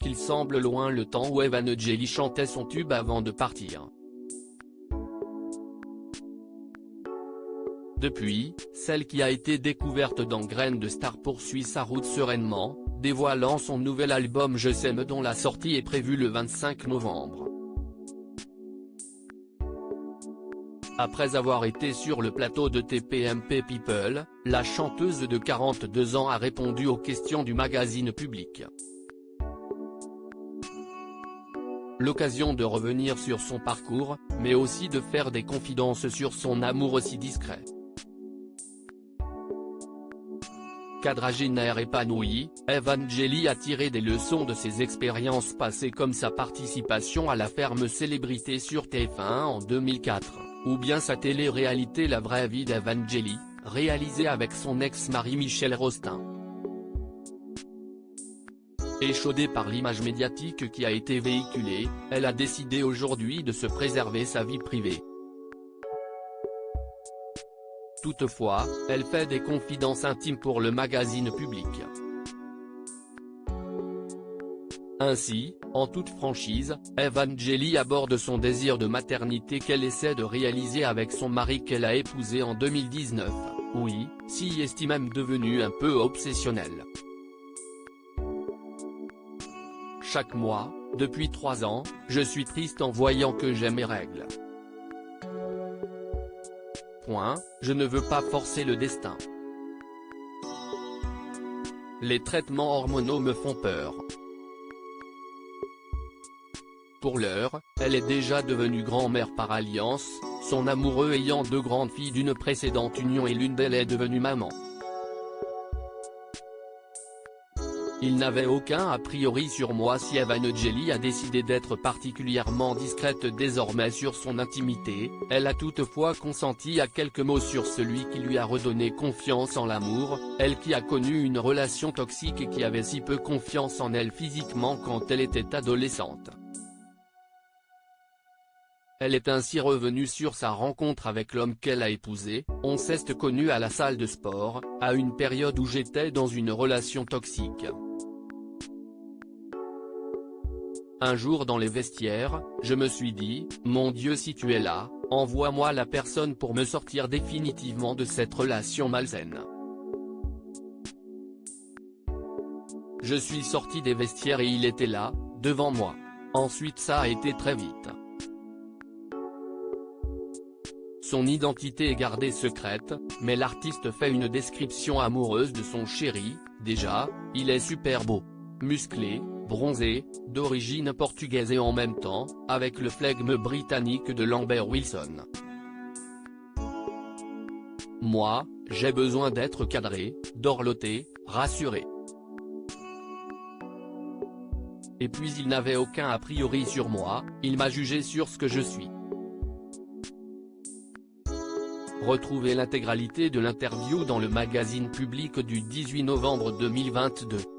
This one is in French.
qu'il semble loin le temps où Evangeli chantait son tube avant de partir. Depuis, celle qui a été découverte dans Graines de Star poursuit sa route sereinement, dévoilant son nouvel album Je s'aime dont la sortie est prévue le 25 novembre. Après avoir été sur le plateau de TPMP People, la chanteuse de 42 ans a répondu aux questions du magazine Public. L'occasion de revenir sur son parcours, mais aussi de faire des confidences sur son amour aussi discret. Quadragénaire épanouie, Evangeli a tiré des leçons de ses expériences passées comme sa participation à La Ferme Célébrité sur TF1 en 2004, ou bien sa télé-réalité La vraie vie d'Evangeli, réalisée avec son ex-mari Michel Rostin. Échaudée par l'image médiatique qui a été véhiculée, elle a décidé aujourd'hui de se préserver sa vie privée. Toutefois, elle fait des confidences intimes pour le magazine Public. Ainsi, en toute franchise, Evangeli aborde son désir de maternité qu'elle essaie de réaliser avec son mari qu'elle a épousé en 2019, oui, si est même devenu un peu obsessionnel. Chaque mois, depuis 3 ans, je suis triste en voyant que j'ai mes règles. Je ne veux pas forcer le destin. Les traitements hormonaux me font peur. Pour l'heure, elle est déjà devenue grand-mère par alliance, son amoureux ayant 2 grandes filles d'une précédente union et l'une d'elles est devenue maman. Il n'avait aucun a priori sur moi si Evangeli a décidé d'être particulièrement discrète désormais sur son intimité, elle a toutefois consenti à quelques mots sur celui qui lui a redonné confiance en l'amour, elle qui a connu une relation toxique et qui avait si peu confiance en elle physiquement quand elle était adolescente. Elle est ainsi revenue sur sa rencontre avec l'homme qu'elle a épousé, on s'est connus à la salle de sport, à une période où j'étais dans une relation toxique. Un jour dans les vestiaires, je me suis dit, mon Dieu si tu es là, envoie-moi la personne pour me sortir définitivement de cette relation malsaine. Je suis sorti des vestiaires et il était là, devant moi. Ensuite ça a été très vite. Son identité est gardée secrète, mais l'artiste fait une description amoureuse de son chéri, déjà, il est super beau. Musclé, bronzé, d'origine portugaise et en même temps, avec le flegme britannique de Lambert Wilson. Moi, j'ai besoin d'être cadré, dorloté, rassuré. Et puis il n'avait aucun a priori sur moi, il m'a jugé sur ce que je suis. Retrouvez l'intégralité de l'interview dans le magazine Public du 18 novembre 2022.